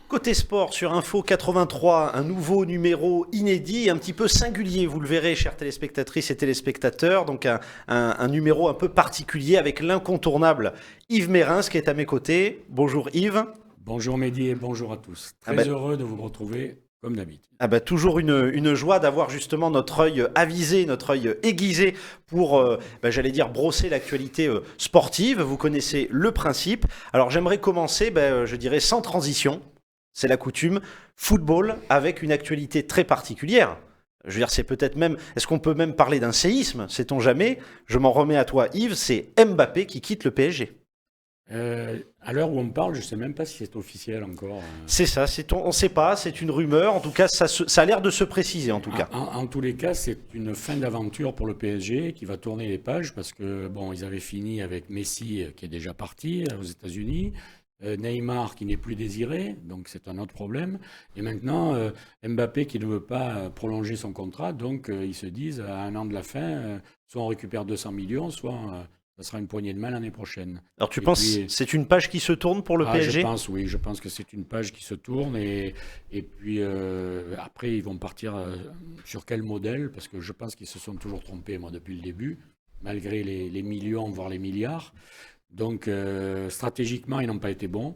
Côté sport sur Info 83, un nouveau numéro inédit, un petit peu singulier, vous le verrez, chères téléspectatrices et téléspectateurs. Donc un numéro un peu particulier avec l'incontournable Yves Mérins qui est à mes côtés. Bonjour Yves. Bonjour Mehdi et bonjour à tous. Ah Très bah, heureux de vous retrouver comme d'habitude. toujours une joie d'avoir justement notre œil avisé, notre œil aiguisé pour, j'allais dire, brosser l'actualité sportive. Vous connaissez le principe. Alors j'aimerais commencer, je dirais, sans transition. C'est la coutume, football avec une actualité très particulière. Je veux dire, c'est peut-être même, est-ce qu'on peut même parler d'un séisme? Sait-on jamais? Je m'en remets à toi Yves, c'est Mbappé qui quitte le PSG. À l'heure où on parle, je ne sais même pas si c'est officiel encore. C'est ça, on ne sait pas, c'est une rumeur, en tout cas ça a l'air de se préciser en tout cas. En tous les cas, c'est une fin d'aventure pour le PSG qui va tourner les pages parce que bon, ils avaient fini avec Messi qui est déjà parti aux États-Unis. Neymar qui n'est plus désiré, donc c'est un autre problème. Et maintenant, Mbappé qui ne veut pas prolonger son contrat, donc ils se disent à un an de la fin, soit on récupère 200 millions, soit ça sera une poignée de main l'année prochaine. Alors tu Et penses puis, c'est une page qui se tourne pour le PSG? je pense, oui, je pense que c'est une page qui se tourne et puis après ils vont partir sur quel modèle, parce que je pense qu'ils se sont toujours trompés, moi, depuis le début, malgré les millions, voire les milliards. Donc, stratégiquement, ils n'ont pas été bons.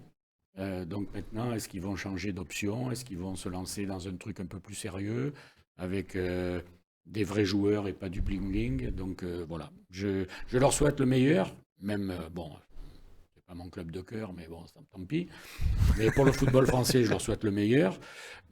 Donc maintenant, est-ce qu'ils vont changer d'option? Est-ce qu'ils vont se lancer dans un truc un peu plus sérieux avec des vrais joueurs et pas du bling-bling? Donc voilà, je leur souhaite le meilleur, même, bon, c'est pas mon club de cœur, mais bon, tant pis. Mais pour le football français, je leur souhaite le meilleur.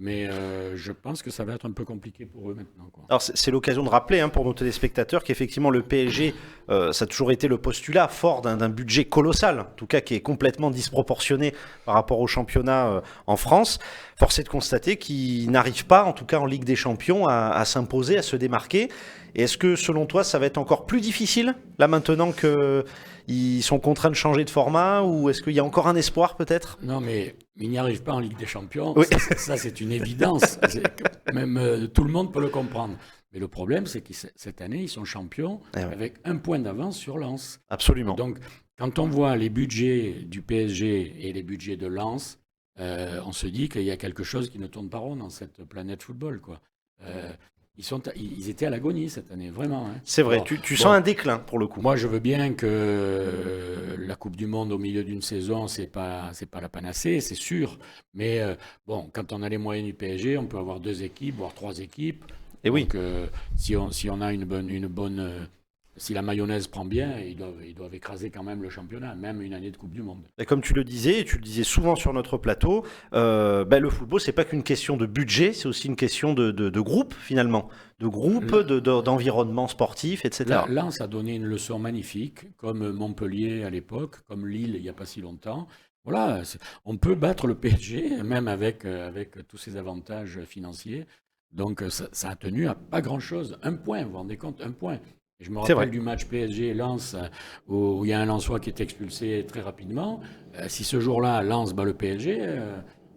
Mais je pense que ça va être un peu compliqué pour eux maintenant, quoi. Alors c'est l'occasion de rappeler pour nos téléspectateurs qu'effectivement le PSG, ça a toujours été le postulat fort d'un budget colossal, en tout cas qui est complètement disproportionné par rapport au championnat en France. Force est de constater qu'ils n'arrivent pas, en tout cas en Ligue des Champions, à s'imposer, à se démarquer. Et est-ce que selon toi ça va être encore plus difficile, là maintenant qu'ils sont contraints de changer de format, ou est-ce qu'il y a encore un espoir peut-être? Non, mais ils n'y arrivent pas en Ligue des Champions. Oui. Ça, c'est une évidence. Même tout le monde peut le comprendre. Mais le problème, c'est que cette année, ils sont champions Eh oui. avec un point d'avance sur Lens. Absolument. Donc, quand on voit les budgets du PSG et les budgets de Lens, on se dit qu'il y a quelque chose qui ne tourne pas rond dans cette planète football, quoi. Ils étaient à l'agonie cette année, vraiment, hein. C'est vrai, Alors, tu bon, sens un déclin pour le coup. moi, je veux bien que la Coupe du Monde au milieu d'une saison, c'est pas la panacée, c'est sûr. Mais bon, quand on a les moyens du PSG, on peut avoir 2 équipes, voire 3 équipes. Et oui. Donc, si on a une bonne, si la mayonnaise prend bien, ils doivent écraser quand même le championnat, même une année de Coupe du Monde. Et comme tu le disais, et tu le disais souvent sur notre plateau, le football, c'est pas qu'une question de budget, c'est aussi une question de groupe, finalement. De groupe, d'environnement sportif, etc. Lens a donné une leçon magnifique, comme Montpellier à l'époque, comme Lille il n'y a pas si longtemps. Voilà, on peut battre le PSG, même avec tous ses avantages financiers. Donc ça a tenu à pas grand-chose. Un point, vous vous rendez compte, un point. Et je me C'est vrai. rappelle du match PSG-Lens où il y a un Lensois qui est expulsé très rapidement. Si ce jour-là, Lens bat le PSG,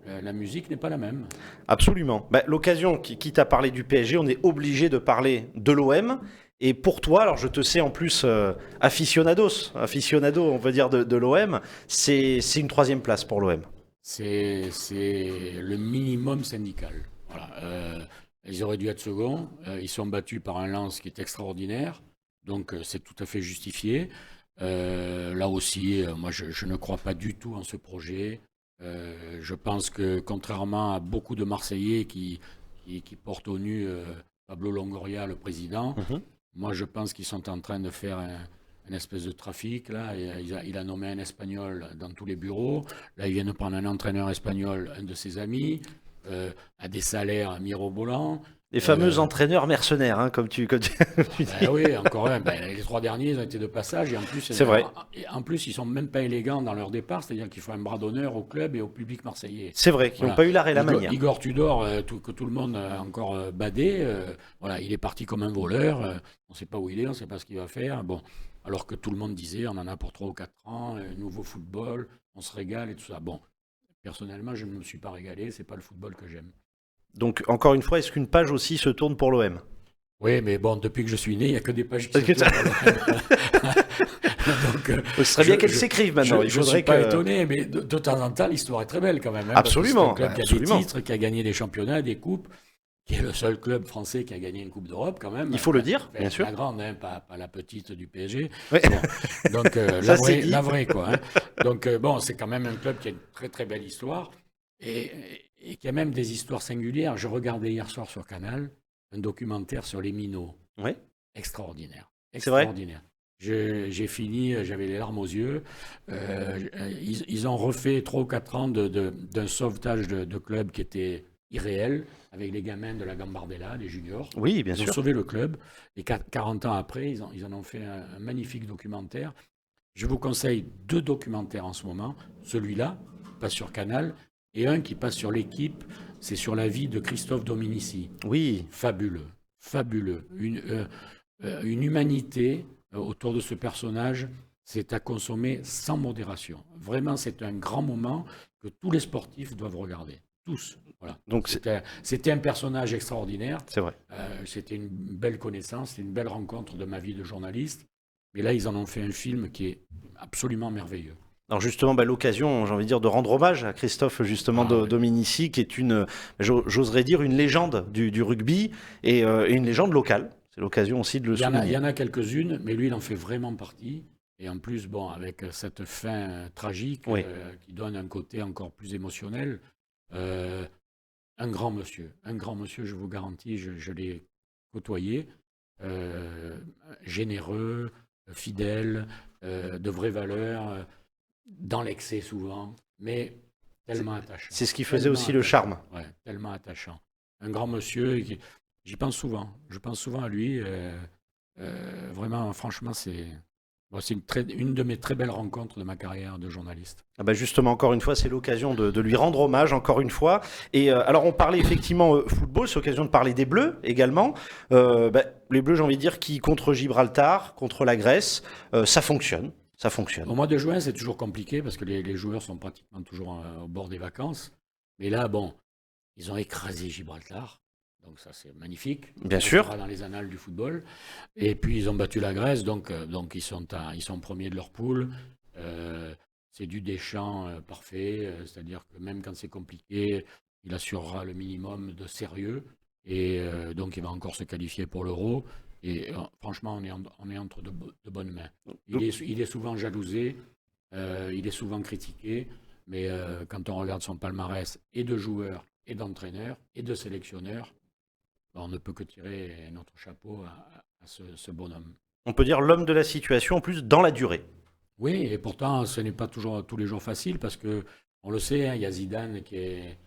la musique n'est pas la même. Absolument. L'occasion, quitte à parler du PSG, on est obligé de parler de l'OM. Et pour toi, alors je te sais en plus aficionado, on va dire, de l'OM, c'est une 3e place pour l'OM. C'est le minimum syndical. Voilà. Ils auraient dû être seconds. Ils sont battus par un Lens qui est extraordinaire. Donc c'est tout à fait justifié. Là aussi, moi je ne crois pas du tout en ce projet. Je pense que contrairement à beaucoup de Marseillais qui portent au nu Pablo Longoria, le président, moi je pense qu'ils sont en train de faire une espèce de trafic. Là. Il a nommé un Espagnol dans tous les bureaux. Là, il vient de prendre un entraîneur espagnol, un de ses amis, à des salaires mirobolants. Les fameux entraîneurs mercenaires, comme tu dis. Oui, encore un. Les 3 derniers, ils ont été de passage. Et en plus, C'est vrai. En plus, ils ne sont même pas élégants dans leur départ. C'est-à-dire qu'il faut un bras d'honneur au club et au public marseillais. C'est vrai, qu'ils n'ont pas eu l'art et la manière. Igor Tudor, que tout le monde a encore badé, voilà, il est parti comme un voleur. On ne sait pas où il est, on ne sait pas ce qu'il va faire. Bon, alors que tout le monde disait, on en a pour 3 ou 4 ans, nouveau football, on se régale et tout ça. Bon, personnellement, je ne me suis pas régalé. C'est pas le football que j'aime. Donc, encore une fois, est-ce qu'une page aussi se tourne pour l'OM? Oui, mais bon, depuis que je suis né, il n'y a que des pages qui se tournent. Ce serait bien qu'elle s'écrive maintenant. Je ne suis pas étonné, mais de temps en temps, l'histoire est très belle quand même. Hein, Absolument. C'est un club qui a des titres, qui a gagné des championnats, des coupes, qui est le seul club français qui a gagné une Coupe d'Europe quand même. Il faut le dire, bien sûr. La grande, hein, pas la petite du PSG. Oui. Bon, donc, la vraie, quoi. Hein. Donc, bon, c'est quand même un club qui a une très, très belle histoire et qui a même des histoires singulières. Je regardais hier soir sur Canal un documentaire sur les Minots. Oui. Extraordinaire. C'est vrai. J'ai fini, j'avais les larmes aux yeux. Ils ont refait 3 ou 4 ans d'un sauvetage de club qui était irréel, avec les gamins de la Gambardella, les juniors. Oui, bien sûr. Ils ont sauvé le club. Et 40 ans après, ils en ont fait un magnifique documentaire. Je vous conseille 2 documentaires en ce moment. Celui-là, qui passe sur Canal, et un qui passe sur l'Équipe. C'est sur la vie de Christophe Dominici. Oui. Fabuleux. Fabuleux. Une humanité autour de ce personnage, c'est à consommer sans modération. Vraiment, c'est un grand moment que tous les sportifs doivent regarder. Tous. Voilà. Donc c'était un personnage extraordinaire. C'est vrai. C'était une belle connaissance, c'était une belle rencontre de ma vie de journaliste. Mais là, ils en ont fait un film qui est absolument merveilleux. Alors justement, l'occasion, j'ai envie de dire, de rendre hommage à Christophe justement Dominici, qui est j'oserais dire, une légende du rugby et une légende locale. C'est l'occasion aussi de le souligner. Il y en a quelques-unes, mais lui, il en fait vraiment partie. Et en plus, bon, avec cette fin tragique qui donne un côté encore plus émotionnel, un grand monsieur, je vous garantis, je l'ai côtoyé, généreux, fidèle, de vraies valeurs, dans l'excès souvent, mais tellement attachant. C'est ce qui faisait aussi le charme. Ouais, tellement attachant. Un grand monsieur, j'y pense souvent. Je pense souvent à lui. Vraiment, franchement, c'est une de mes très belles rencontres de ma carrière de journaliste. Justement, encore une fois, c'est l'occasion de lui rendre hommage, encore une fois. Et alors, on parlait effectivement football, c'est l'occasion de parler des Bleus également. Les Bleus, j'ai envie de dire, qui contre Gibraltar, contre la Grèce, ça fonctionne. Ça fonctionne. Au mois de juin, c'est toujours compliqué parce que les joueurs sont pratiquement toujours au bord des vacances. Mais là, bon, ils ont écrasé Gibraltar. Donc ça, c'est magnifique. Bien sûr. Dans les annales du football. Et puis, ils ont battu la Grèce. Donc ils sont premiers de leur poule. C'est du Deschamps parfait. C'est-à-dire que même quand c'est compliqué, il assurera le minimum de sérieux. Et donc, il va encore se qualifier pour l'Euro. Et franchement, on est entre de bonnes mains. Il est souvent jalousé, il est souvent critiqué, mais quand on regarde son palmarès et de joueurs, et d'entraîneurs, et de sélectionneurs, on ne peut que tirer notre chapeau à ce bonhomme. On peut dire l'homme de la situation, en plus, dans la durée. Oui, et pourtant, ce n'est pas toujours tous les jours facile, parce que, on le sait, hein, il y a Zidane qui est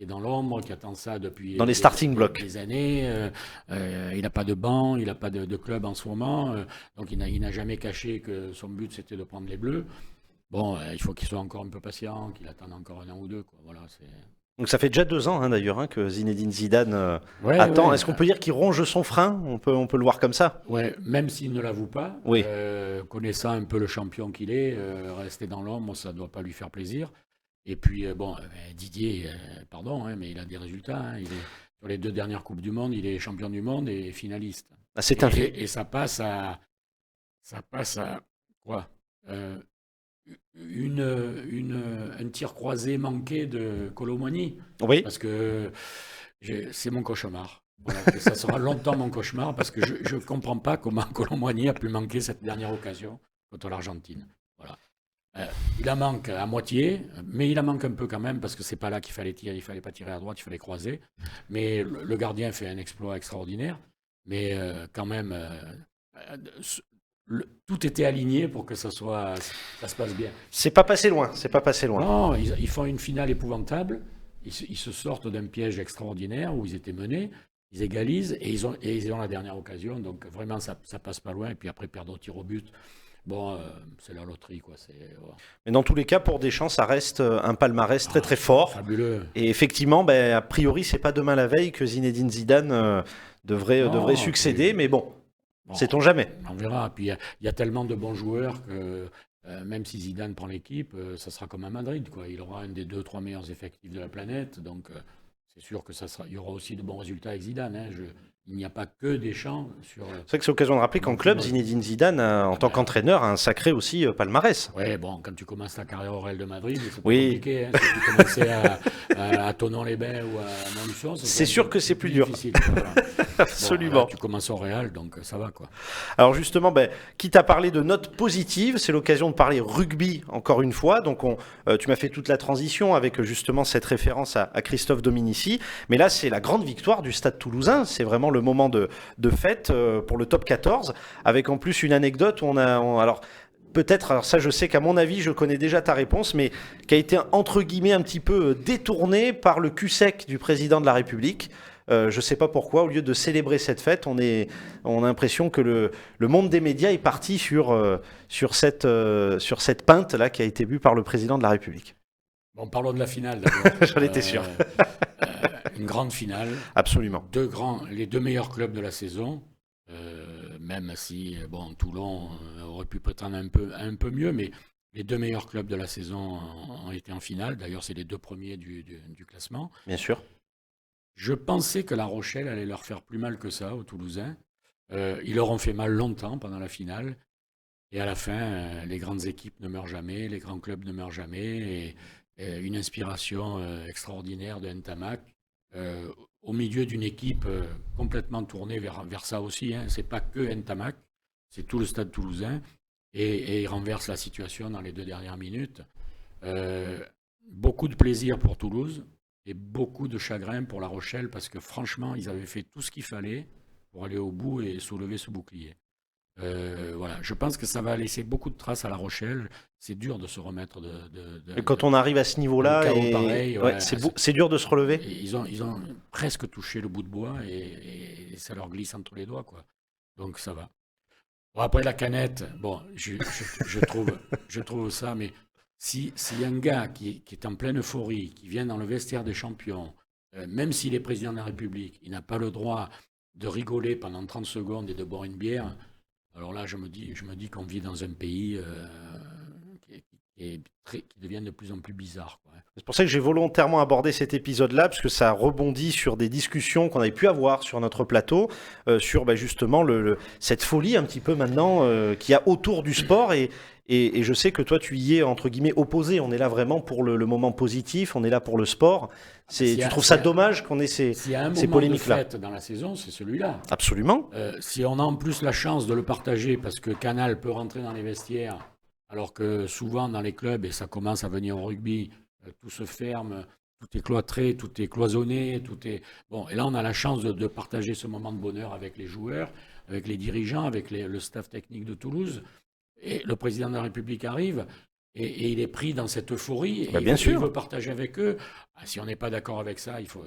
dans l'ombre, qui attend ça depuis dans les starting blocks. Des années. Il n'a pas de banc, il n'a pas de club en ce moment. Donc il n'a jamais caché que son but c'était de prendre les Bleus. Bon, il faut qu'il soit encore un peu patient, qu'il attende encore 1 an ou 2. Quoi. Voilà, donc ça fait déjà 2 ans d'ailleurs que Zinedine Zidane attend. Ouais. Est-ce qu'on peut dire qu'il ronge son frein ? On peut le voir comme ça ? Ouais, même s'il ne l'avoue pas. Oui. Connaissant un peu le champion qu'il est, rester dans l'ombre, ça ne doit pas lui faire plaisir. Et puis, Didier, pardon, mais il a des résultats. Hein. Sur les 2 dernières Coupes du Monde, il est champion du monde et finaliste. C'est un fait. Et ça passe à quoi un tir croisé manqué de Kolo Muani. Oui. Parce que c'est mon cauchemar. Voilà, ça sera longtemps mon cauchemar parce que je ne comprends pas comment Kolo Muani a pu manquer cette dernière occasion contre l'Argentine. Voilà. Il en manque à moitié, mais il en manque un peu quand même parce que c'est pas là qu'il fallait tirer. Il fallait pas tirer à droite, il fallait croiser. Mais le gardien fait un exploit extraordinaire. Mais quand même, tout était aligné pour que ça se passe bien. C'est pas passé loin. Non, ils font une finale épouvantable. Ils se sortent d'un piège extraordinaire où ils étaient menés. Ils égalisent et ils ont la dernière occasion. Donc vraiment, ça passe pas loin. Et puis après, perdre au tir au but. Bon, c'est la loterie, quoi. Mais dans tous les cas, pour Deschamps, ça reste un palmarès très très fort. Fabuleux. Et effectivement, a priori, c'est pas demain la veille que Zinedine Zidane devrait succéder. Mais bon, sait-on jamais. On verra. Puis il y a tellement de bons joueurs que même si Zidane prend l'équipe, ça sera comme à Madrid, quoi. Il aura un des 2-3 meilleurs effectifs de la planète. Donc c'est sûr que il y aura aussi de bons résultats avec Zidane. Hein. il n'y a pas que Deschamps sur. C'est vrai que c'est l'occasion de rappeler qu'en club, Zinedine Zidane, en tant qu'entraîneur, a un sacré aussi palmarès. Ouais, bon, quand tu commences ta carrière au Real de Madrid, c'est pas Oui. compliqué. Hein. Si tu commençais à Thonon-les-Bains ou à Montluçon, C'est sûr que c'est plus dur. difficile. Voilà. Absolument. Bon, là, tu commences au Real, donc ça va, quoi. Alors justement, quitte à parler de notes positives, c'est l'occasion de parler rugby encore une fois. Donc tu m'as fait toute la transition avec justement cette référence à Christophe Dominici. Mais là, c'est la grande victoire du Stade Toulousain. C'est vraiment le moment de fête pour le top 14, avec en plus une anecdote où alors peut-être, alors ça je sais qu'à mon avis je connais déjà ta réponse, mais qui a été entre guillemets un petit peu détournée par le cul sec du président de la République. Je ne sais pas pourquoi, au lieu de célébrer cette fête, on a l'impression que le monde des médias est parti sur cette pinte là qui a été bue par le président de la République. Bon, parlons de la finale d'abord. J'en étais sûr. Une grande finale. Absolument. Les deux meilleurs clubs de la saison. Même si Toulon aurait pu prétendre un peu mieux, mais les deux meilleurs clubs de la saison ont été en finale. D'ailleurs, c'est les deux premiers du classement. Bien sûr. Je pensais que La Rochelle allait leur faire plus mal que ça aux Toulousains. Ils leur ont fait mal longtemps pendant la finale. Et à la fin, les grandes équipes ne meurent jamais, les grands clubs ne meurent jamais. Et une inspiration extraordinaire de Ntamak. Au milieu d'une équipe complètement tournée vers ça aussi. Hein. Ce n'est pas que Ntamak, c'est tout le Stade Toulousain. Et il renverse la situation dans les 2 dernières minutes. Beaucoup de plaisir pour Toulouse et beaucoup de chagrin pour La Rochelle parce que franchement, ils avaient fait tout ce qu'il fallait pour aller au bout et soulever ce bouclier. Voilà, je pense que ça va laisser beaucoup de traces à La Rochelle. C'est dur de se remettre et quand on arrive à ce niveau-là, pareil, c'est dur de se relever. Ils ont presque touché le bout de bois et ça leur glisse entre les doigts, quoi. Donc ça va. Bon, après la canette, bon, je trouve ça, mais si un gars qui est en pleine euphorie, qui vient dans le vestiaire des champions, même s'il est président de la République, il n'a pas le droit de rigoler pendant 30 secondes et de boire une bière. Alors là, je me dis qu'on vit dans un pays qui devient de plus en plus bizarre, quoi. C'est pour ça que j'ai volontairement abordé cet épisode-là, parce que ça rebondit sur des discussions qu'on avait pu avoir sur notre plateau, sur justement cette folie un petit peu maintenant qu'il y a autour du sport. Et je sais que toi, tu y es, entre guillemets, opposé. On est là vraiment pour le moment positif, on est là pour le sport. Tu trouves ça dommage qu'on ait ces polémiques-là? S'il y a un moment de fête dans la saison, c'est celui-là. Absolument. Si on a en plus la chance de le partager, parce que Canal peut rentrer dans les vestiaires, alors que souvent dans les clubs, et ça commence à venir au rugby, tout se ferme, tout est cloîtré, tout est cloisonné, tout est... Bon, et là, on a la chance de partager ce moment de bonheur avec les joueurs, avec les dirigeants, avec le staff technique de Toulouse. Et le président de la République arrive et il est pris dans cette euphorie. Et bien sûr. Il veut partager avec eux. Si on n'est pas d'accord avec ça, il faut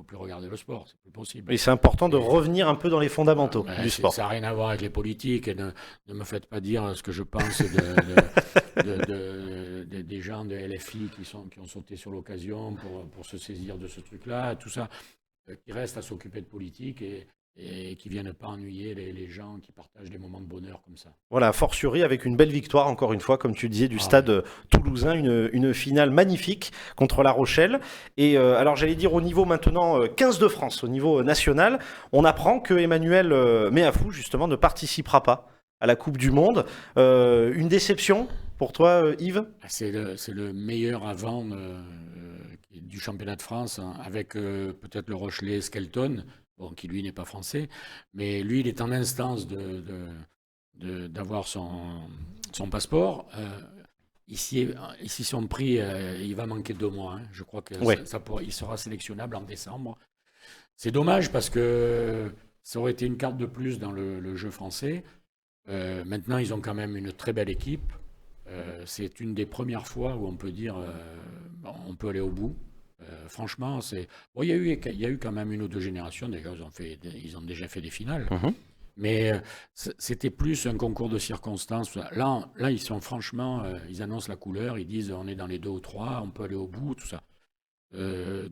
plus regarder le sport. C'est plus possible. Et c'est important de revenir un peu dans les fondamentaux du sport. Ça n'a rien à voir avec les politiques. Et ne me faites pas dire ce que je pense des gens de LFI qui ont sauté sur l'occasion pour se saisir de ce truc-là. Tout ça, qui restent à s'occuper de politique et qui ne viennent pas ennuyer les gens qui partagent des moments de bonheur comme ça. Voilà, a fortiori avec une belle victoire, encore une fois, comme tu disais, du Stade toulousain, une finale magnifique contre La Rochelle. Et alors j'allais dire au niveau maintenant 15 de France, au niveau national, on apprend que Emmanuel Meafou, justement, ne participera pas à la Coupe du Monde. Une déception pour toi, Yves? C'est le meilleur avant du championnat de France, hein, avec peut-être le Rochelet Skelton, qui lui n'est pas français, mais lui il est en instance d'avoir son passeport. Ici son prix, il va manquer 2 mois. Hein. Je crois que il sera sélectionnable en décembre. C'est dommage parce que ça aurait été une carte de plus dans le jeu français. Maintenant, ils ont quand même une très belle équipe. C'est une des premières fois où on peut dire on peut aller au bout. Franchement, il y a eu quand même 1 ou 2 générations. Déjà, ils ont déjà fait des finales. Mais c'était plus un concours de circonstances. Là ils sont franchement, ils annoncent la couleur, ils disent on est dans les 2 ou 3, on peut aller au bout, tout ça.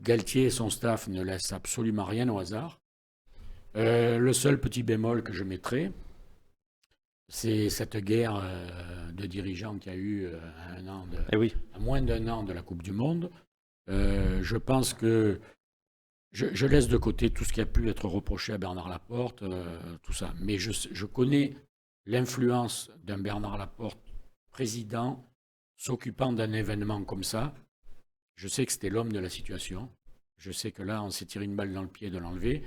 Galtier et son staff ne laissent absolument rien au hasard. Le seul petit bémol que je mettrais, c'est cette guerre de dirigeants qu'il y a eu à moins d'1 an de la Coupe du Monde. Je pense que je laisse de côté tout ce qui a pu être reproché à Bernard Laporte, tout ça. Mais je connais l'influence d'un Bernard Laporte président s'occupant d'un événement comme ça. Je sais que c'était l'homme de la situation. Je sais que là, on s'est tiré une balle dans le pied de l'enlever.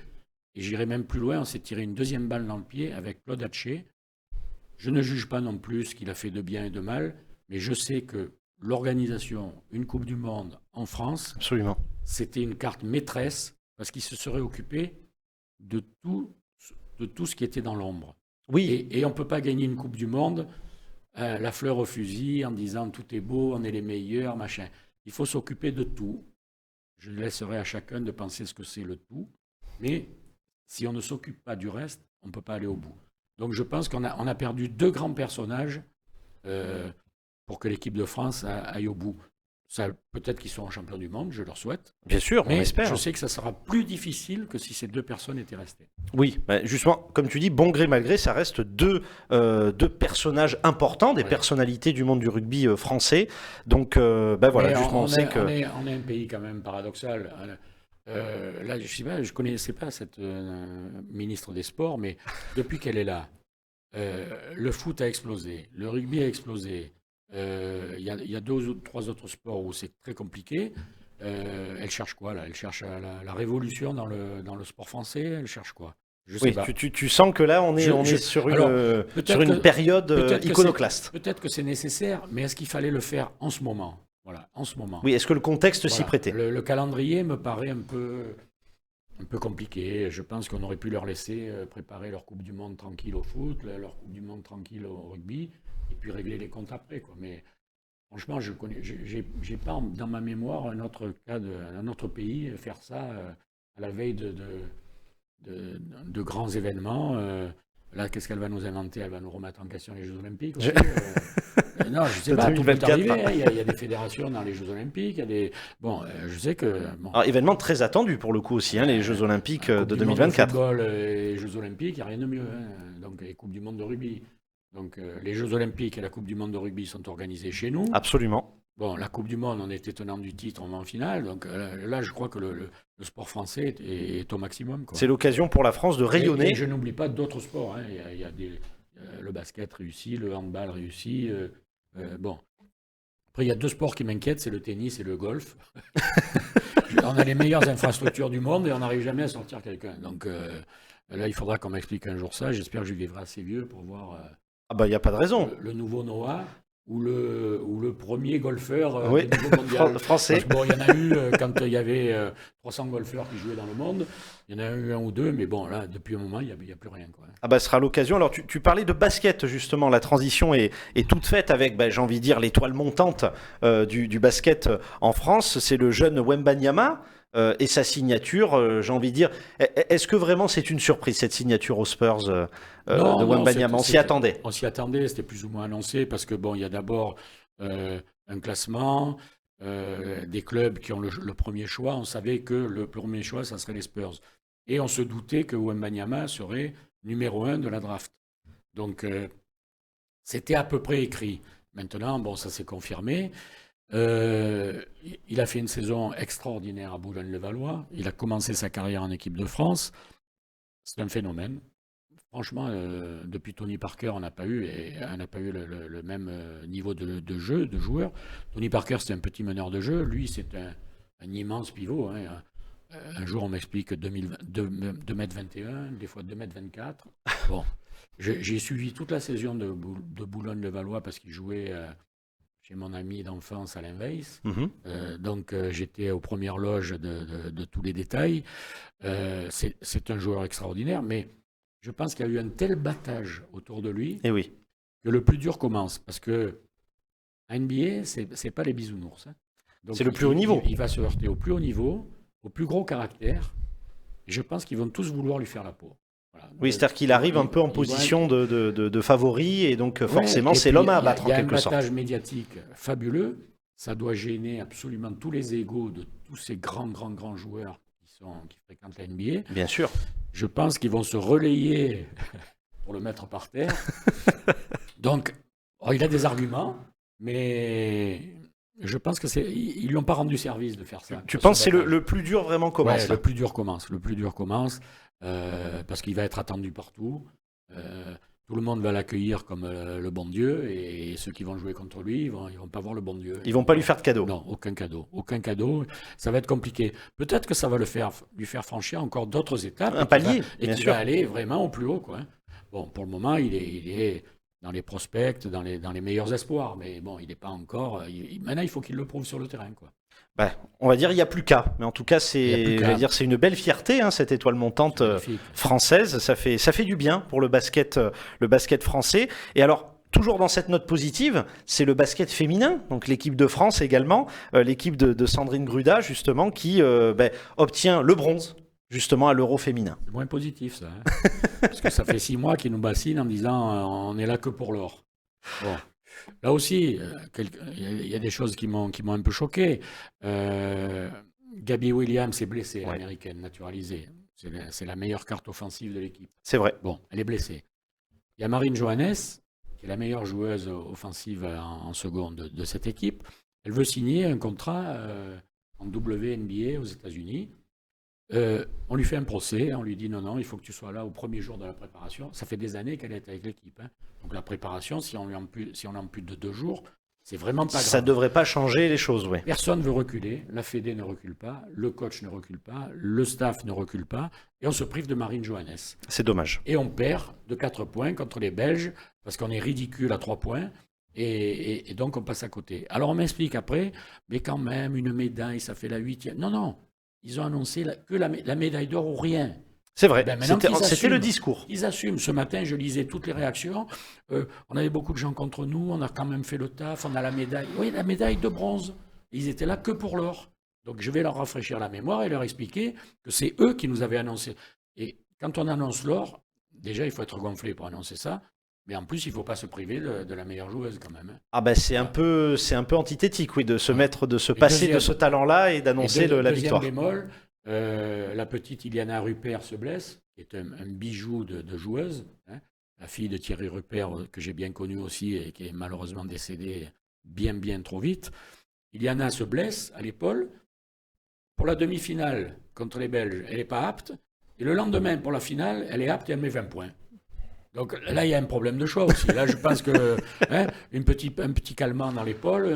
Et j'irai même plus loin, on s'est tiré une deuxième balle dans le pied avec Claude Haché. Je ne juge pas non plus ce qu'il a fait de bien et de mal, mais je sais que l'organisation, une Coupe du Monde en France, Absolument. c'était une carte maîtresse parce qu'il se serait occupé de tout ce qui était dans l'ombre. Oui. Et on ne peut pas gagner une Coupe du Monde la fleur au fusil en disant tout est beau, on est les meilleurs, machin. Il faut s'occuper de tout. Je laisserai à chacun de penser ce que c'est le tout. Mais si on ne s'occupe pas du reste, on ne peut pas aller au bout. Donc je pense qu'on a perdu 2 grands personnages pour que l'équipe de France aille au bout. Ça, peut-être qu'ils seront champions du monde, je leur souhaite. Bien sûr, mais on espère. Je sais que ça sera plus difficile que si ces 2 personnes étaient restées. Oui, justement, comme tu dis, bon gré mal gré, ça reste deux personnages importants, des personnalités du monde du rugby français. Donc, voilà, justement, on sait que... On est un pays quand même paradoxal. Là, je connaissais pas cette ministre des Sports, mais depuis qu'elle est là, le foot a explosé, le rugby a explosé. Il y a 2 ou 3 autres sports où c'est très compliqué. Elle cherche quoi là? Elle cherche la révolution dans le sport français. Elle cherche quoi? Je sais pas. Tu sens que là, on est sur une période iconoclaste. Peut-être que c'est nécessaire, mais est-ce qu'il fallait le faire en ce moment? Voilà, en ce moment. Oui, est-ce que le contexte s'y prêtait? Le calendrier me paraît un peu compliqué. Je pense qu'on aurait pu leur laisser préparer leur Coupe du Monde tranquille au foot, leur Coupe du Monde tranquille au rugby, et puis régler les comptes après, quoi. Mais franchement, j'ai pas dans ma mémoire un autre cas d'un autre pays faire ça à la veille de grands événements. Là, qu'est-ce qu'elle va nous inventer? Elle va nous remettre en question les Jeux Olympiques aussi. Non, je ne sais pas, tout peut arriver. Hein. Il y a des fédérations dans les Jeux Olympiques. Il y a des... Bon, je sais que... Bon. Alors, événement très attendu pour le coup aussi, les Jeux Olympiques de 2024. Football et les Jeux Olympiques, il n'y a rien de mieux. Hein. Donc, les Coupes du Monde de rugby. Donc, les Jeux Olympiques et la Coupe du Monde de rugby sont organisés chez nous. Absolument. Bon, la Coupe du Monde, on était tenant du titre, on va en finale. Donc là, je crois que le sport français est au maximum. C'est l'occasion pour la France de rayonner. Et je n'oublie pas d'autres sports. Hein. Il y a le basket réussi, le handball réussi. Bon. Après, il y a 2 sports qui m'inquiètent, c'est le tennis et le golf. On a les meilleures infrastructures du monde et on n'arrive jamais à sortir quelqu'un. Donc là, il faudra qu'on m'explique un jour ça. J'espère que je vivrai assez vieux pour voir... il n'y a pas de raison. Le nouveau Noah ou le premier golfeur oui. du niveau mondial. Français. Bon, il y en a eu quand il y avait 300 golfeurs qui jouaient dans le monde. Il y en a eu 1 ou 2, mais bon, là, depuis un moment, il n'y a plus rien. Quoi. Ce sera l'occasion. Alors, tu parlais de basket, justement. La transition est toute faite avec, j'ai envie de dire, l'étoile montante du basket en France. C'est le jeune Wembanyama. Et sa signature, j'ai envie de dire, est-ce que vraiment c'est une surprise, cette signature aux Spurs de Wembanyama? On s'y attendait. On s'y attendait, c'était plus ou moins annoncé, parce que bon, il y a d'abord un classement, des clubs qui ont le premier choix. On savait que le premier choix, ça serait les Spurs. Et on se doutait que Wembanyama serait numéro 1 de la draft. Donc, c'était à peu près écrit. Maintenant, bon, ça s'est confirmé. Il a fait une saison extraordinaire à Boulogne-le-Valois. Il a commencé sa carrière en équipe de France. C'est un phénomène. Franchement, depuis Tony Parker, on n'a pas eu le même niveau de jeu, de joueur. Tony Parker, c'était un petit meneur de jeu. Lui, c'est un immense pivot. Hein. Un jour, on m'explique 2m21, des fois 2m24. Bon, j'ai suivi toute la saison de Boulogne-le-Valois parce qu'il jouait... chez mon ami d'enfance Alain Weiss. Donc j'étais aux premières loges de tous les détails. C'est un joueur extraordinaire, mais je pense qu'il y a eu un tel battage autour de lui que le plus dur commence. Parce que à NBA, c'est pas les bisounours. Hein. C'est le plus haut niveau. Il va se heurter au plus haut niveau, au plus gros caractère. Et je pense qu'ils vont tous vouloir lui faire la peau. Voilà. Oui, c'est-à-dire qu'il arrive un peu en position de favori, et donc forcément, c'est l'homme à abattre en quelque sorte. Il y a un battage médiatique fabuleux. Ça doit gêner absolument tous les égos de tous ces grands joueurs qui fréquentent la NBA. Bien sûr. Je pense qu'ils vont se relayer pour le mettre par terre. Donc, il a des arguments, mais Je pense que ils l'ont pas rendu service de faire ça. Tu penses que c'est le plus dur vraiment commence ouais, là. le plus dur commence. Le plus dur commence parce qu'il va être attendu partout. Tout le monde va l'accueillir comme le bon Dieu et ceux qui vont jouer contre lui, ils vont pas voir le bon Dieu. Ils vont pas lui faire de cadeau. Non, aucun cadeau. Aucun cadeau. Ça va être compliqué. Peut-être que ça va lui faire franchir encore d'autres étapes. Un palier, et bien qu'il sûr. va aller vraiment au plus haut, quoi. Bon, pour le moment, il est dans les prospects, dans les meilleurs espoirs. Mais bon, il n'est pas encore. Maintenant, il faut qu'il le prouve sur le terrain, quoi. Bah, on va dire il n'y a plus qu'à, mais en tout cas Il y a plus c'est, qu'à. je vais dire, c'est une belle fierté cette étoile montante C'est magnifique. française. Ça fait du bien pour le basket français. Et alors toujours dans cette note positive, c'est le basket féminin, donc l'équipe de France également, l'équipe de Sandrine Gruda justement qui obtient le bronze justement à l'Euro féminin. C'est moins positif, ça. Parce que ça fait 6 mois qu'ils nous bassinent en disant on est là que pour l'or. Bon. Là aussi, il y a des choses qui m'ont un peu choqué. Gabby Williams est blessée, Ouais. l'américaine naturalisée. C'est la meilleure carte offensive de l'équipe. C'est vrai. Bon, elle est blessée. Il y a Marine Johannes, qui est la meilleure joueuse offensive en seconde de cette équipe. Elle veut signer un contrat en WNBA aux États-Unis. On lui fait un procès, on lui dit non, il faut que tu sois là au premier jour de la préparation. Ça fait des années qu'elle est avec l'équipe. Donc la préparation, si on ampute de 2 jours, c'est vraiment pas grave. Ça devrait pas changer les choses, ouais. Personne ne veut reculer, la Fédé ne recule pas, le coach ne recule pas, le staff ne recule pas, et on se prive de Marine Johannes. C'est dommage. Et on perd de 4 points contre les Belges, parce qu'on est ridicule à 3 points, et donc on passe à côté. Alors on m'explique après, mais quand même, une médaille, ça fait la 8e. Non, ils ont annoncé que la médaille d'or ou rien. C'est vrai. Ben, maintenant C'était qu'ils le assument. discours. Ils assument. Ce matin, je lisais toutes les réactions. On avait beaucoup de gens contre nous, on a quand même fait le taf, on a la médaille. Oui, la médaille de bronze. Ils étaient là que pour l'or. Donc je vais leur rafraîchir la mémoire et leur expliquer que c'est eux qui nous avaient annoncé. Et quand on annonce l'or, déjà il faut être gonflé pour annoncer ça. Mais en plus, il ne faut pas se priver de la meilleure joueuse quand même. Ah ben c'est un peu antithétique, oui, de se passer de deuxième- ce talent-là et d'annoncer la victoire. Deuxième bémol, la petite Iliana Rupert se blesse, qui est un bijou de joueuse, la fille de Thierry Rupert, que j'ai bien connue aussi et qui est malheureusement décédée bien trop vite. Iliana se blesse à l'épaule. Pour la demi-finale contre les Belges, elle n'est pas apte. Et le lendemain, pour la finale, elle est apte et elle met 20 points. Donc là, il y a un problème de choix aussi. Là, je pense que un petit calmant dans l'épaule,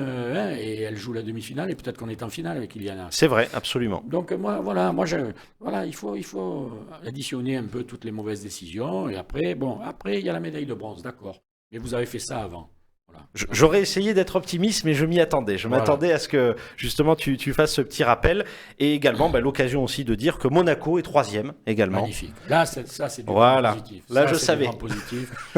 et elle joue la demi-finale, et peut-être qu'on est en finale avec Iliana. C'est vrai, absolument. Donc il faut additionner un peu toutes les mauvaises décisions, et après, il y a la médaille de bronze, d'accord. Mais vous avez fait ça avant. Voilà. J'aurais essayé d'être optimiste, mais je m'y attendais. Je m'attendais à ce que, justement, tu fasses ce petit rappel. Et également, l'occasion aussi de dire que Monaco est 3e également. Magnifique. Là, ça, c'est du Voilà. grand positif. Là, Ça, je c'est savais. du grand positif.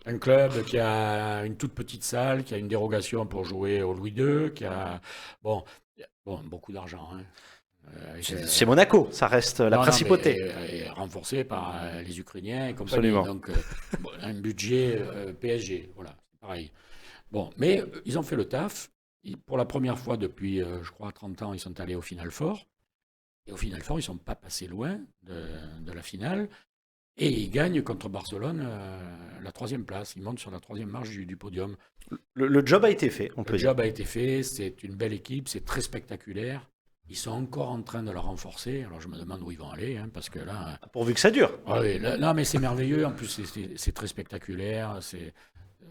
Un club qui a une toute petite salle, qui a une dérogation pour jouer au Louis II, qui a beaucoup d'argent. C'est Monaco, ça reste la principauté. Et renforcé par les Ukrainiens et compagnie. Absolument. Donc, un budget PSG, voilà, c'est pareil. Bon, mais ils ont fait le taf. Pour la première fois depuis, je crois, 30 ans, ils sont allés au Final Four. Et au Final Four, ils ne sont pas passés loin de la finale. Et ils gagnent contre Barcelone la 3e place. Ils montent sur la 3e marche du podium. Le job a été fait, on peut Le dire. job a été fait. C'est une belle équipe. C'est très spectaculaire. Ils sont encore en train de la renforcer. Alors je me demande où ils vont aller, parce que là... Pourvu que ça dure. Oui, là, mais c'est merveilleux. En plus, c'est très spectaculaire.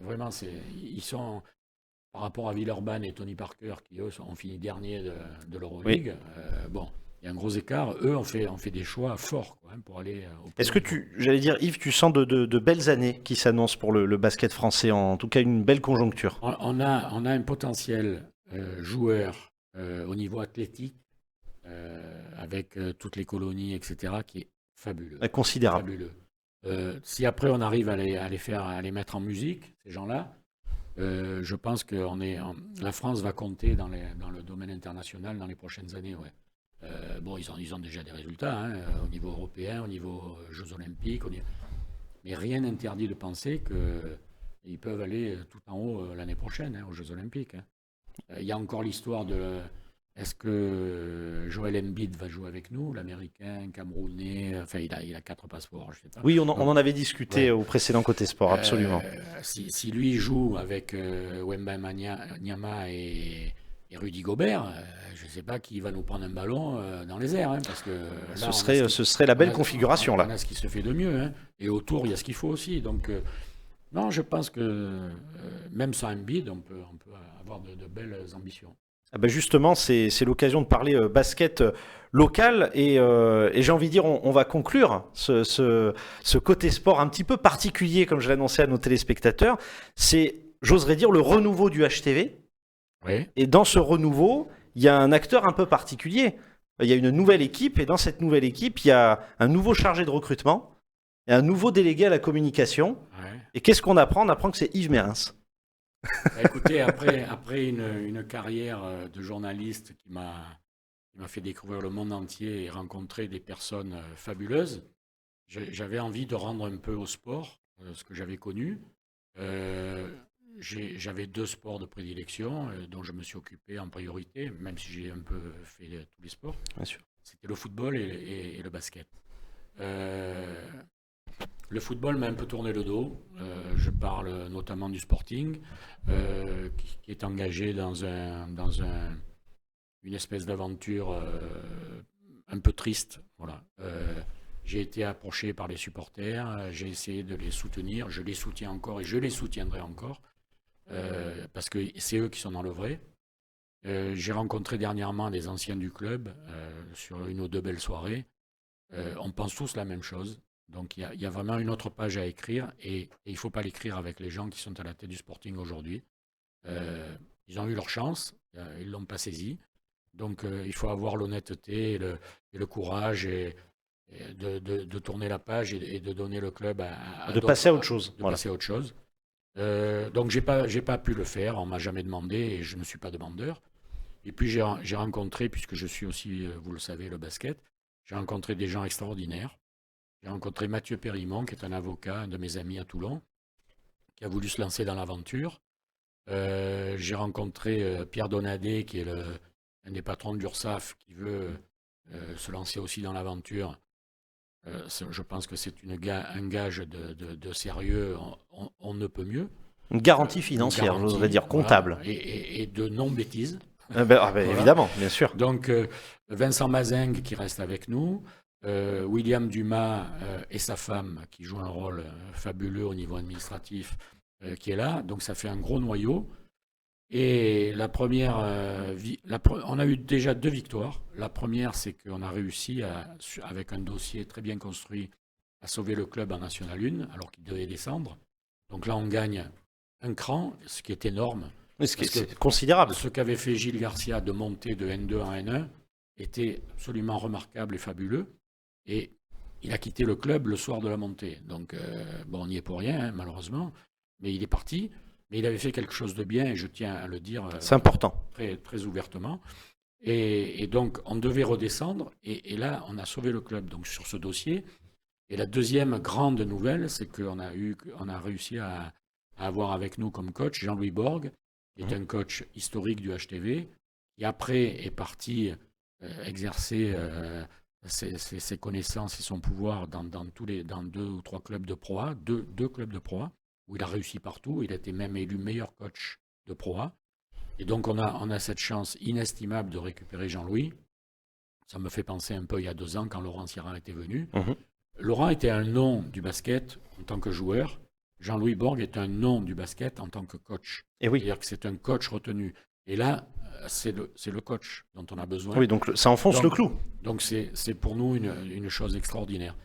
Vraiment, ils sont... Par rapport à Villeurbanne et Tony Parker, qui eux ont fini dernier de l'Euroleague, il y a un gros écart. Eux ont fait des choix forts pour aller au podium. Est-ce que j'allais dire, Yves, tu sens de belles années qui s'annoncent pour le basket français, en tout cas une belle conjoncture? On a un potentiel joueur au niveau athlétique, avec toutes les colonies, etc., qui est fabuleux. Considérable. Fabuleux. Si après on arrive à les mettre en musique, ces gens-là, je pense que la France va compter dans le domaine international dans les prochaines années. Ouais. Ils ont déjà des résultats au niveau européen, au niveau Jeux Olympiques, mais rien n'interdit de penser qu'ils peuvent aller tout en haut l'année prochaine aux Jeux Olympiques. Il y a encore l'histoire est-ce que Joel Embiid va jouer avec nous, l'Américain, Camerounais, enfin il a 4 passeports, je sais pas. Oui, on en avait discuté au précédent côté sport, absolument. Si lui joue avec Wembanyama Nyama et Rudy Gobert, je ne sais pas qui va nous prendre un ballon dans les airs, parce que là, ce serait la belle configuration là. On a ce qui se fait de mieux, et autour il y a ce qu'il faut aussi. Donc non, je pense que même sans Embiid, on peut avoir de belles ambitions. Ah ben justement, c'est l'occasion de parler basket local et j'ai envie de dire, on va conclure ce côté sport un petit peu particulier, comme je l'ai annoncé à nos téléspectateurs. C'est, j'oserais dire, le renouveau du HTV. Oui. Et dans ce renouveau, il y a un acteur un peu particulier. Il y a une nouvelle équipe et dans cette nouvelle équipe, il y a un nouveau chargé de recrutement et un nouveau délégué à la communication. Ouais. Et qu'est-ce qu'on apprend? On apprend que c'est Yves Mérins. Écoutez, après une carrière de journaliste qui m'a fait découvrir le monde entier et rencontrer des personnes fabuleuses, j'avais envie de rendre un peu au sport ce que j'avais connu. J'avais 2 sports de prédilection dont je me suis occupé en priorité, même si j'ai un peu fait tous les sports. Bien sûr. C'était le football et le basket. Le football m'a un peu tourné le dos. Je parle notamment du Sporting, qui est engagé dans une espèce d'aventure un peu triste. Voilà. J'ai été approché par les supporters, j'ai essayé de les soutenir, je les soutiens encore et je les soutiendrai encore, parce que c'est eux qui sont dans le vrai. J'ai rencontré dernièrement des anciens du club sur une ou 2 belles soirées. On pense tous la même chose. Donc il y a vraiment une autre page à écrire et il ne faut pas l'écrire avec les gens qui sont à la tête du Sporting aujourd'hui. Ils ont eu leur chance, ils ne l'ont pas saisie. Donc il faut avoir l'honnêteté et le courage de tourner la page et de donner le club à de passer à autre chose. Passer à autre chose. Donc j'ai pas pu le faire, on ne m'a jamais demandé et je ne suis pas demandeur. Et puis j'ai rencontré, puisque je suis aussi, vous le savez, le basket, j'ai rencontré des gens extraordinaires. J'ai rencontré Mathieu Périmont, qui est un avocat, un de mes amis à Toulon, qui a voulu se lancer dans l'aventure. J'ai rencontré Pierre Donadé, qui est un des patrons de l'URSSAF, qui veut se lancer aussi dans l'aventure. Je pense que c'est un gage de sérieux, on ne peut mieux. Une garantie financière, j'oserais dire, comptable. Voilà, et de non-bêtises. Voilà. Évidemment, bien sûr. Donc, Vincent Mazingue qui reste avec nous, William Dumas et sa femme qui jouent un rôle fabuleux au niveau administratif qui est là. Donc, ça fait un gros noyau. Et la première, on a eu déjà 2 victoires. La première, c'est qu'on a réussi, avec un dossier très bien construit, à sauver le club en National 1, alors qu'il devait descendre. Donc là, on gagne un cran, ce qui est énorme. C'est considérable. Ce qu'avait fait Gilles Garcia de monter de N2 en N1 était absolument remarquable et fabuleux. Et il a quitté le club le soir de la montée. Donc, on n'y est pour rien, malheureusement. Mais il est parti. Mais il avait fait quelque chose de bien, et je tiens à le dire. C'est important. Très, très ouvertement. Et donc, on devait redescendre. Et là, on a sauvé le club donc, sur ce dossier. Et la deuxième grande nouvelle, c'est qu'on a réussi à avoir avec nous comme coach Jean-Louis Borg, qui est un coach historique du HTV, qui après est parti exercer ses connaissances et son pouvoir dans 2 ou 3 clubs de Pro A, deux clubs de Pro A, où il a réussi partout. Il a été même élu meilleur coach de Pro A. Et donc on a cette chance inestimable de récupérer Jean-Louis. Ça me fait penser un peu il y a 2 ans quand Laurent Sierra était venu. Laurent était un nom du basket en tant que joueur. Jean-Louis Borg est un nom du basket en tant que coach. Et oui. C'est-à-dire que c'est un coach retenu. Et là, c'est le coach dont on a besoin. Oui, donc ça enfonce le clou. Donc c'est pour nous une chose extraordinaire.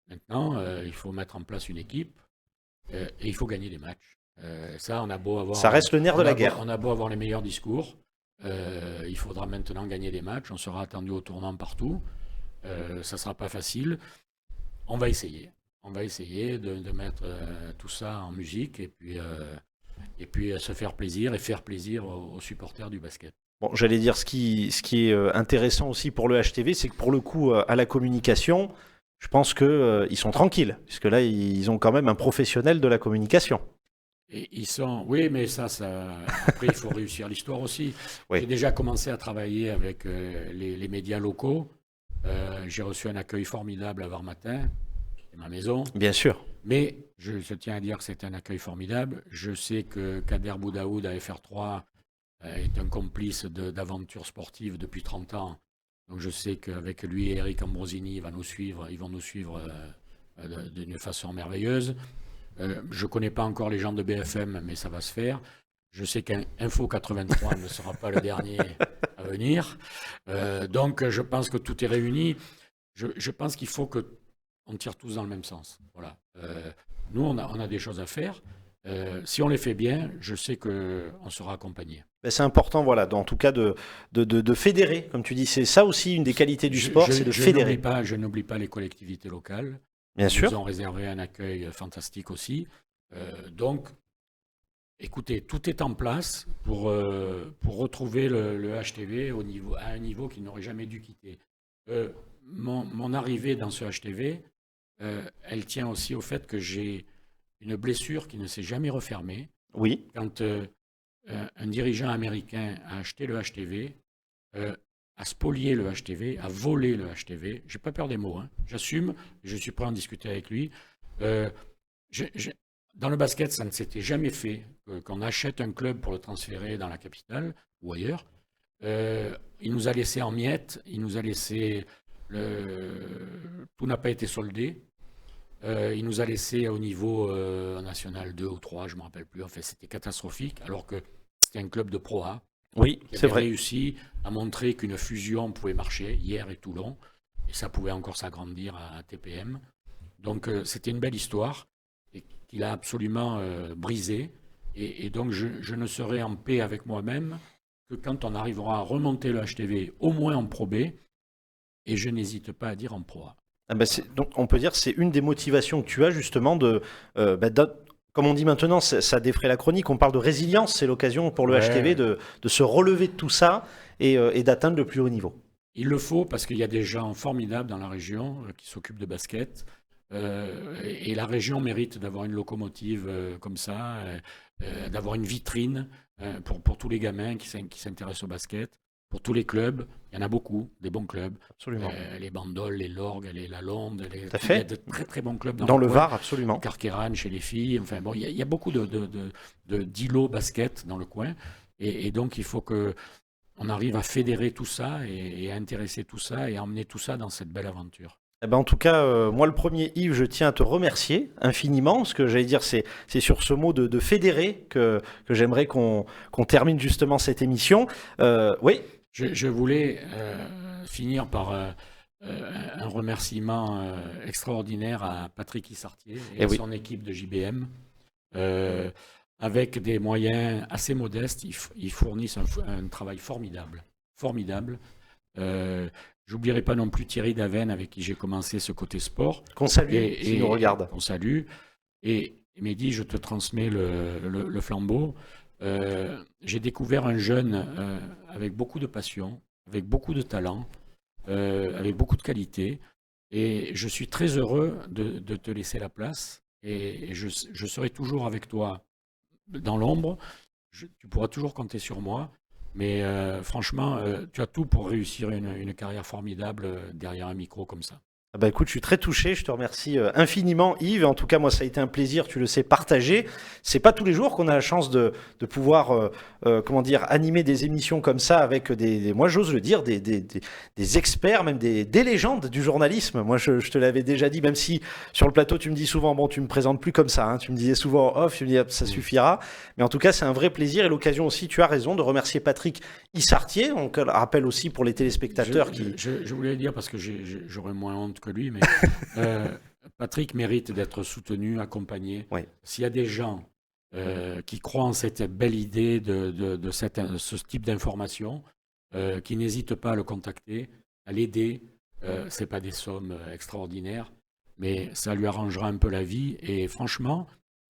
Maintenant, il faut mettre en place une équipe et il faut gagner des matchs. Ça, on a beau avoir... Ça reste le nerf de la guerre. On a beau avoir les meilleurs discours. Il faudra maintenant gagner des matchs. On sera attendu au tournant partout. Ça ne sera pas facile. On va essayer. On va essayer de mettre tout ça en musique et puis se faire plaisir et faire plaisir aux supporters du basket. Bon, j'allais dire, ce qui est intéressant aussi pour le HTV, c'est que pour le coup, à la communication, je pense qu'ils sont tranquilles, puisque là, ils ont quand même un professionnel de la communication. Et ils sont. Oui, mais ça. Après, il faut réussir l'histoire aussi. Oui. J'ai déjà commencé à travailler avec les médias locaux. J'ai reçu un accueil formidable à Var-Matin, c'est ma maison. Bien sûr. Mais je tiens à dire que c'est un accueil formidable. Je sais que Kader Boudaoud à FR3 est un complice d'aventures sportives depuis 30 ans. Donc je sais qu'avec lui et Eric Ambrosini, ils vont nous suivre d'une façon merveilleuse. Je ne connais pas encore les gens de BFM, mais ça va se faire. Je sais qu'Info 83 ne sera pas le dernier à venir. Donc je pense que tout est réuni. Je pense qu'il faut qu'on tire tous dans le même sens. Voilà. Nous, on a des choses à faire. Si on les fait bien, je sais qu'on sera accompagné. C'est important, voilà, en tout cas de fédérer, comme tu dis. C'est ça aussi une des qualités du sport, c'est de fédérer. Je n'oublie pas les collectivités locales. Bien sûr. Ils ont réservé un accueil fantastique aussi. Donc, écoutez, tout est en place pour retrouver le HTV à un niveau qu'il n'aurait jamais dû quitter. Mon arrivée dans ce HTV, elle tient aussi au fait que j'ai une blessure qui ne s'est jamais refermée. Oui. Quand un dirigeant américain a acheté le HTV, a spolié le HTV, a volé le HTV, j'ai pas peur des mots, hein. J'assume, je suis prêt à en discuter avec lui. Dans le basket, ça ne s'était jamais fait qu'on achète un club pour le transférer dans la capitale ou ailleurs. Il nous a laissé en miettes, il nous a laissé... Tout n'a pas été soldé. Il nous a laissé au niveau national 2 ou 3, je ne me rappelle plus. En fait, c'était catastrophique, alors que c'était un club de Pro A. Oui, c'est vrai. Qui a réussi à montrer qu'une fusion pouvait marcher, hier et Toulon, et ça pouvait encore s'agrandir à TPM. Donc, c'était une belle histoire, et qu'il a absolument brisée. Et donc, je ne serai en paix avec moi-même que quand on arrivera à remonter le HTV, au moins en Pro B, et je n'hésite pas à dire en Pro A. Ah ben donc on peut dire que c'est une des motivations que tu as justement comme on dit maintenant, ça défraie la chronique, on parle de résilience, c'est l'occasion pour le HTV de se relever de tout ça et d'atteindre le plus haut niveau. Il le faut parce qu'il y a des gens formidables dans la région qui s'occupent de basket et la région mérite d'avoir une locomotive comme ça, d'avoir une vitrine pour tous les gamins qui s'intéressent au basket. Pour tous les clubs, il y en a beaucoup, des bons clubs. Absolument. Les Bandoles, les Lorgues, les Lalonde, il y a de très très bons clubs dans le Var, absolument. Carqueran chez les filles. Enfin bon, il y a beaucoup d'îlots basket dans le coin. Et donc il faut qu'on arrive à fédérer tout ça et à intéresser tout ça et à emmener tout ça dans cette belle aventure. Eh ben en tout cas, moi le premier, Yves, je tiens à te remercier infiniment. Ce que j'allais dire, c'est sur ce mot de fédérer que j'aimerais qu'on termine justement cette émission. Oui. Je voulais finir par un remerciement extraordinaire à Patrick Issartier et à son équipe de JBM. Avec des moyens assez modestes, ils fournissent un travail formidable. Formidable. J'oublierai pas non plus Thierry Daven avec qui j'ai commencé ce côté sport. Qu'on salue, s'il nous regarde. Qu'on salue. Et Mehdi, je te transmets le flambeau. J'ai découvert un jeune avec beaucoup de passion, avec beaucoup de talent, avec beaucoup de qualité. Et je suis très heureux de te laisser la place. Et je serai toujours avec toi dans l'ombre. Tu pourras toujours compter sur moi. Mais franchement, tu as tout pour réussir une carrière formidable derrière un micro comme ça. Ah bah écoute, je suis très touché, je te remercie infiniment Yves. En tout cas, moi, ça a été un plaisir, tu le sais, partagé. C'est pas tous les jours qu'on a la chance de pouvoir, comment dire, animer des émissions comme ça avec moi, j'ose le dire, des experts, même des légendes du journalisme. Moi, je te l'avais déjà dit, même si sur le plateau, tu me dis souvent, bon, tu me présentes plus comme ça, hein. Tu me disais souvent off, tu me dis, ça suffira. Mais en tout cas, c'est un vrai plaisir et l'occasion aussi, tu as raison, de remercier Patrick Issartier. Donc, rappel aussi pour les téléspectateurs Je voulais le dire parce que j'aurais moins honte que lui, mais Patrick mérite d'être soutenu, accompagné. Oui. S'il y a des gens qui croient en cette belle idée de ce type d'information, qui n'hésitent pas à le contacter, à l'aider, ce n'est pas des sommes extraordinaires, mais ça lui arrangera un peu la vie. Et franchement,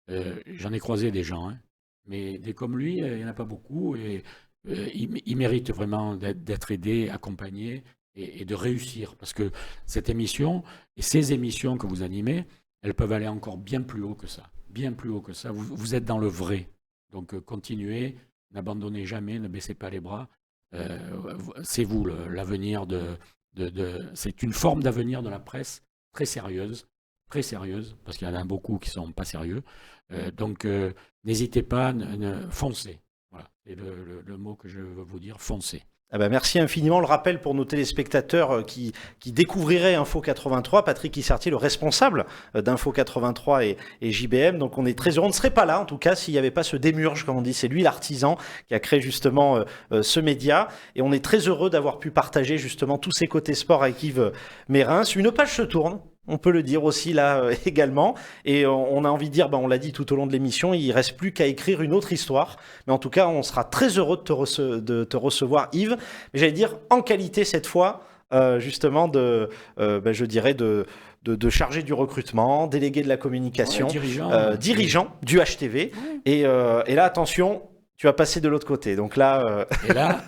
j'en ai croisé des gens, hein, mais des comme lui, il n'y en a pas beaucoup. Et il mérite vraiment d'être aidé, accompagné et de réussir. Parce que cette émission et ces émissions que vous animez, elles peuvent aller encore bien plus haut que ça. bien plus haut que ça. Vous êtes dans le vrai. Donc continuez, n'abandonnez jamais, ne baissez pas les bras. C'est vous l'avenir c'est une forme d'avenir de la presse très sérieuse, parce qu'il y en a beaucoup qui ne sont pas sérieux. Donc n'hésitez pas, foncez. Voilà, c'est le mot que je veux vous dire, foncez. Ah bah merci infiniment. Le rappel pour nos téléspectateurs qui découvriraient Info 83, Patrick Issertier, le responsable d'Info 83 et JBM. Donc on est très heureux. On ne serait pas là, en tout cas, s'il n'y avait pas ce démurge, comme on dit. C'est lui l'artisan qui a créé justement ce média. Et on est très heureux d'avoir pu partager justement tous ces côtés sport avec Yves Mérins. Une page se tourne. On peut le dire aussi là également. Et on a envie de dire, on l'a dit tout au long de l'émission, il ne reste plus qu'à écrire une autre histoire. Mais en tout cas, on sera très heureux de te recevoir, Yves. Mais j'allais dire en qualité cette fois, justement, je dirais de chargé du recrutement, délégué de la communication, dirigeant du HTV. Ouais. Et là, attention, tu vas passer de l'autre côté. Donc là, Et là,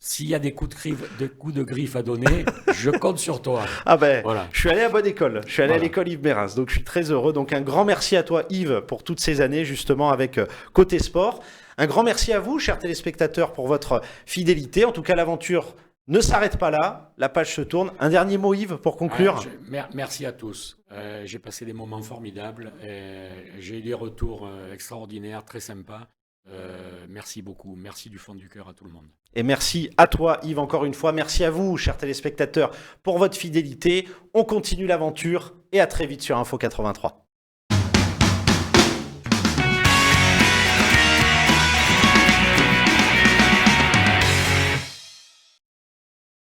s'il y a des coups de griffe à donner, je compte sur toi. Ah ben, voilà. Je suis allé à bonne école. Je suis allé à l'école Yves Mérins. Donc, je suis très heureux. Donc, un grand merci à toi, Yves, pour toutes ces années, justement, avec Côté Sport. Un grand merci à vous, chers téléspectateurs, pour votre fidélité. En tout cas, l'aventure ne s'arrête pas là. La page se tourne. Un dernier mot, Yves, pour conclure. Merci à tous. J'ai passé des moments formidables. J'ai eu des retours extraordinaires, très sympas. Merci beaucoup. Merci du fond du cœur à tout le monde. Et merci à toi, Yves, encore une fois. Merci à vous, chers téléspectateurs, pour votre fidélité. On continue l'aventure et à très vite sur Info 83.